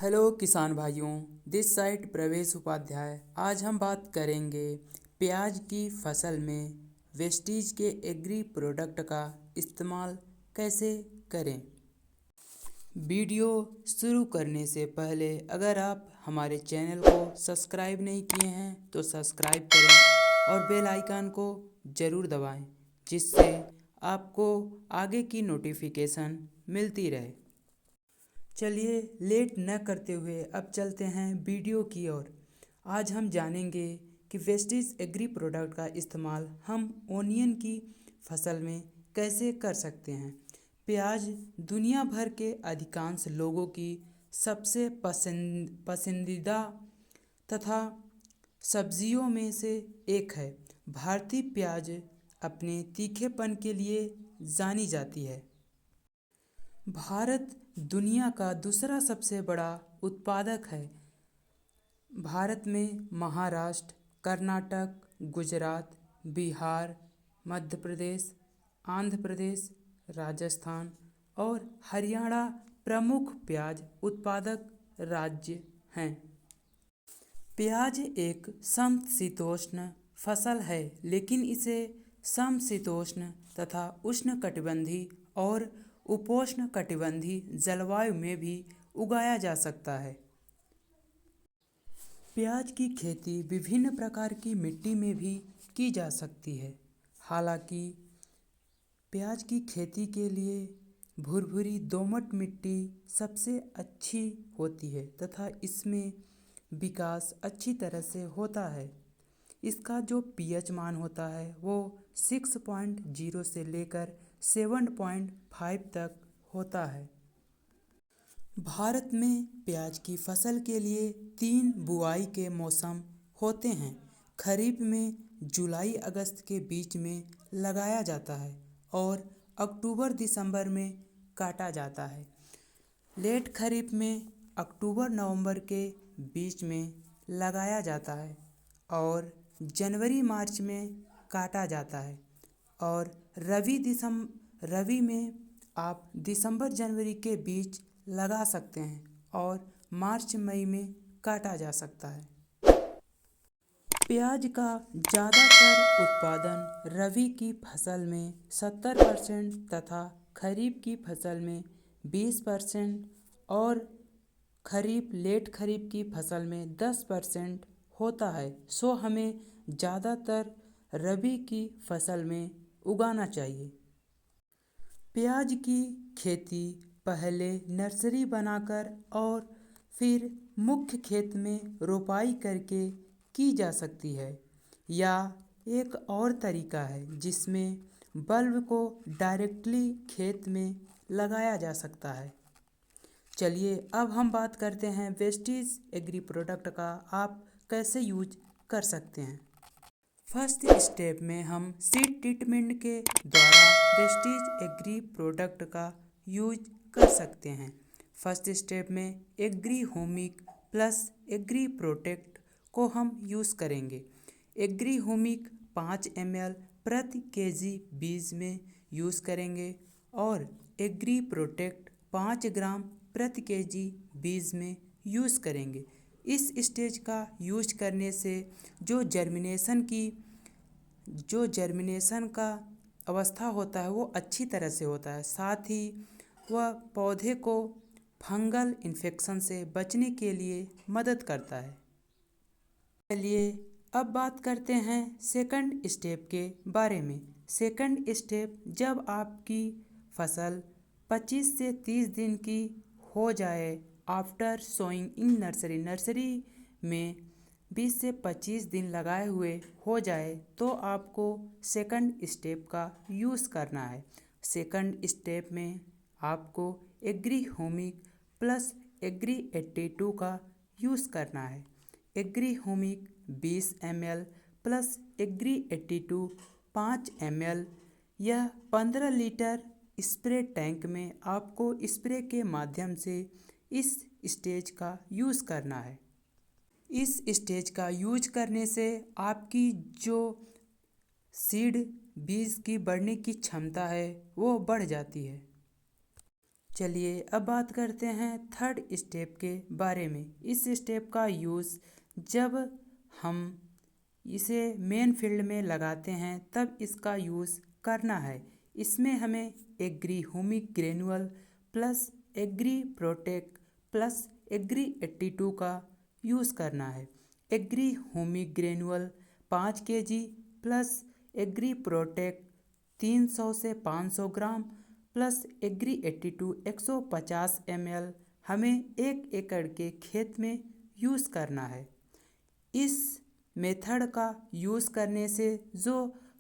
Hello किसान भाइयों, this side प्रवेश उपाध्याय। आज हम बात करेंगे प्याज की फसल में वेस्टीज के एग्री प्रोडक्ट का इस्तेमाल कैसे करें। वीडियो शुरू करने से पहले अगर आप हमारे चैनल को सब्सक्राइब नहीं किए हैं तो सब्सक्राइब करें और बेल आइकन को ज़रूर दबाएं, जिससे आपको आगे की नोटिफिकेशन मिलती रहे। चलिए लेट न करते हुए अब चलते हैं वीडियो की ओर। आज हम जानेंगे कि वेस्टीज एग्री प्रोडक्ट का इस्तेमाल हम ओनियन की फसल में कैसे कर सकते हैं। प्याज दुनिया भर के अधिकांश लोगों की सबसे पसंदीदा तथा सब्जियों में से एक है। भारतीय प्याज अपने तीखेपन के लिए जानी जाती है। भारत दुनिया का दूसरा सबसे बड़ा उत्पादक है। भारत में महाराष्ट्र, कर्नाटक, गुजरात, बिहार, मध्य प्रदेश, आंध्र प्रदेश, राजस्थान और हरियाणा प्रमुख प्याज उत्पादक राज्य हैं। प्याज एक समशीतोष्ण फसल है, लेकिन इसे समशीतोष्ण तथा उष्णकटिबंधीय और उपोष्ण कटिबंधीय जलवायु में भी उगाया जा सकता है। प्याज की खेती विभिन्न प्रकार की मिट्टी में भी की जा सकती है। हालांकि प्याज की खेती के लिए भुरभुरी दोमट मिट्टी सबसे अच्छी होती है तथा इसमें विकास अच्छी तरह से होता है। इसका जो पीएच मान होता है वो 6.0 से लेकर 7.5 तक होता है। भारत में प्याज की फसल के लिए 3 बुआई के मौसम होते हैं। खरीफ में जुलाई अगस्त के बीच में लगाया जाता है और अक्टूबर दिसंबर में काटा जाता है। लेट खरीफ में अक्टूबर नवंबर के बीच में लगाया जाता है और जनवरी मार्च में काटा जाता है। और रबी में आप दिसंबर जनवरी के बीच लगा सकते हैं और मार्च मई में काटा जा सकता है। प्याज का ज़्यादातर उत्पादन रबी की फसल में 70% तथा खरीफ की फसल में 20% और लेट खरीफ की फसल में 10% होता है। सो हमें ज़्यादातर रबी की फसल में उगाना चाहिए। प्याज की खेती पहले नर्सरी बनाकर और फिर मुख्य खेत में रोपाई करके की जा सकती है, या एक और तरीका है जिसमें बल्ब को डायरेक्टली खेत में लगाया जा सकता है। चलिए अब हम बात करते हैं वेस्टीज एग्री प्रोडक्ट का आप कैसे यूज कर सकते हैं। फर्स्ट स्टेप में हम सीड ट्रीटमेंट के द्वारा वेस्टीज एग्री प्रोडक्ट का यूज कर सकते हैं। फर्स्ट स्टेप में agri humic plus agri protect को हम यूज़ करेंगे। एग्री होमिक 5 ml प्रति केजी बीज में यूज़ करेंगे और एग्री प्रोटेक्ट 5 ग्राम प्रति केजी बीज में यूज़ करेंगे। इस स्टेज का यूज करने से जो जर्मिनेशन का अवस्था होता है वो अच्छी तरह से होता है, साथ ही वह पौधे को फंगल इन्फेक्शन से बचने के लिए मदद करता है। चलिए अब बात करते हैं सेकंड स्टेप के बारे में। सेकंड स्टेप, जब आपकी फसल 25 से 30 दिन की हो जाए आफ्टर सोइंग इन नर्सरी में 20 से 25 दिन लगाए हुए हो जाए तो आपको सेकंड स्टेप का यूज़ करना है। सेकंड स्टेप में आपको एग्री होमिक प्लस एग्री 82 का यूज़ करना है। Agri humic 20 ml plus agri 82 5 ml, यह 15 लीटर स्प्रे टैंक में आपको स्प्रे के माध्यम से इस स्टेज का यूज़ करना है। इस स्टेज का यूज करने से आपकी जो सीड बीज की बढ़ने की क्षमता है वो बढ़ जाती है। चलिए अब बात करते हैं थर्ड स्टेप के बारे में। इस स्टेप का यूज़ जब हम इसे मेन फील्ड में लगाते हैं तब इसका यूज़ करना है। इसमें हमें agri humic granule plus agri protect plus agri 82 का यूज़ करना है। Agri humic granule 5 kg plus agri protect 300 से 500 ग्राम प्लस एग्री 82 150 ml हमें 1 एकड़ के खेत में यूज़ करना है। इस मेथड का यूज़ करने से जो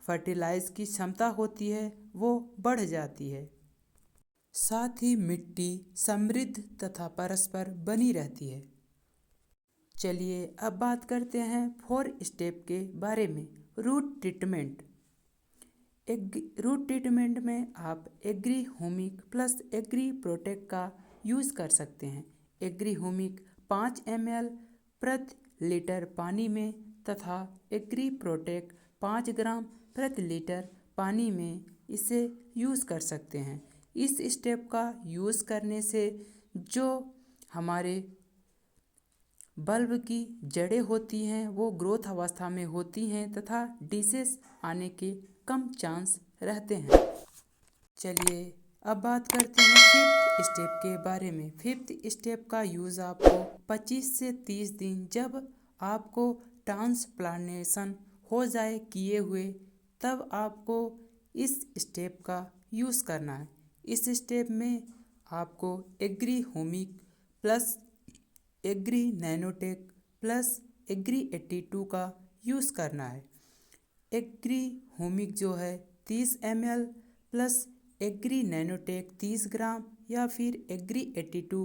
फर्टिलाइज की क्षमता होती है वो बढ़ जाती है, साथ ही मिट्टी समृद्ध तथा परस्पर बनी रहती है। चलिए अब बात करते हैं 4 स्टेप के बारे में। Root treatment. रूट ट्रीटमेंट में आप agri humic plus agri protect का यूज़ कर सकते हैं। एग्री ह्यूमिक 5 ml प्रति लीटर पानी में तथा एग्री प्रोटेक्ट 5 ग्राम प्रति लीटर पानी में इसे यूज़ कर सकते हैं। इस स्टेप का यूज़ करने से जो हमारे बल्ब की जड़ें होती हैं वो ग्रोथ अवस्था में होती हैं तथा डिसीज आने के कम चांस रहते हैं। चलिए अब बात करते हैं फिफ्थ स्टेप के बारे में। फिफ्थ स्टेप का यूज़ आपको 25 से 30 दिन जब आपको ट्रांसप्लांटेशन हो जाए किए हुए तब आपको इस स्टेप का यूज़ करना है। इस स्टेप में आपको agri humic plus agri nanotech plus agri 82 का यूज़ करना है। एग्री ह्यूमिक जो है 30 ml प्लस एग्री नैनोटेक 30 ग्राम या फिर एग्री 82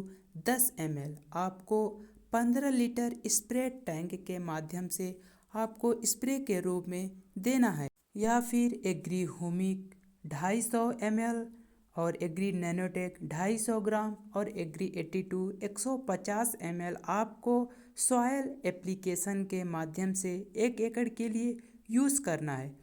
10 ml आपको 15 लीटर स्प्रे टैंक के माध्यम से आपको स्प्रे के रूप में देना है, या फिर एग्री ह्यूमिक 250 ml और एग्री नैनोटेक 250 ग्राम और एग्री 82 150 ml आपको सॉयल एप्लीकेशन के माध्यम से 1 एकड़ के लिए यूज़ करना है।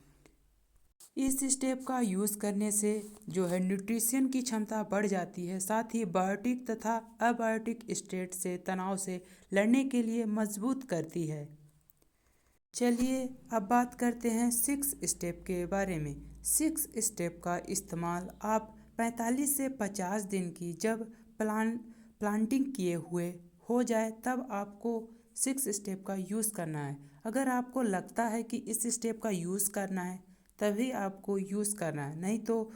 इस स्टेप का यूज़ करने से जो है न्यूट्रिशन की क्षमता बढ़ जाती है, साथ ही बायोटिक तथा अबायोटिक स्टेट से तनाव से लड़ने के लिए मजबूत करती है। चलिए अब बात करते हैं 6 स्टेप के बारे में। 6 स्टेप का इस्तेमाल आप 45 से 50 दिन की जब प्लांटिंग किए हुए हो जाए तब आपको 6 स्टेप का यूज़ करना है। अगर आपको लगता है कि इस स्टेप का यूज़ करना है तभी आपको यूज़ करना है, नहीं तो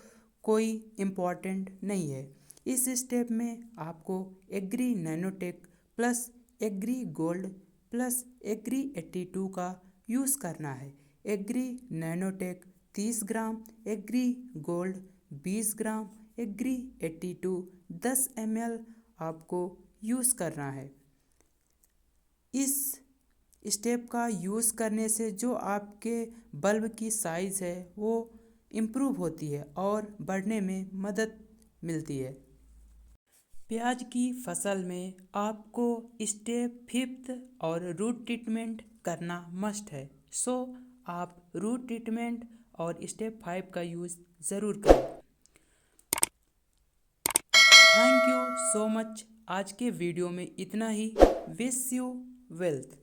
कोई इम्पॉर्टेंट नहीं है। इस स्टेप में आपको agri nanotech plus agri gold plus agri 82 का यूज़ करना है। Agri nanotech 30 gram, agri gold 20 gram, agri 82 10 ml आपको यूज़ करना है। इस स्टेप का यूज़ करने से जो आपके बल्ब की साइज़ है वो इम्प्रूव होती है और बढ़ने में मदद मिलती है। प्याज की फसल में आपको स्टेप 5 और रूट ट्रीटमेंट करना मस्ट है। सो आप रूट ट्रीटमेंट और स्टेप 5 का यूज़ ज़रूर करें। Thank you so much. आज के वीडियो में इतना ही। Wish you wealth.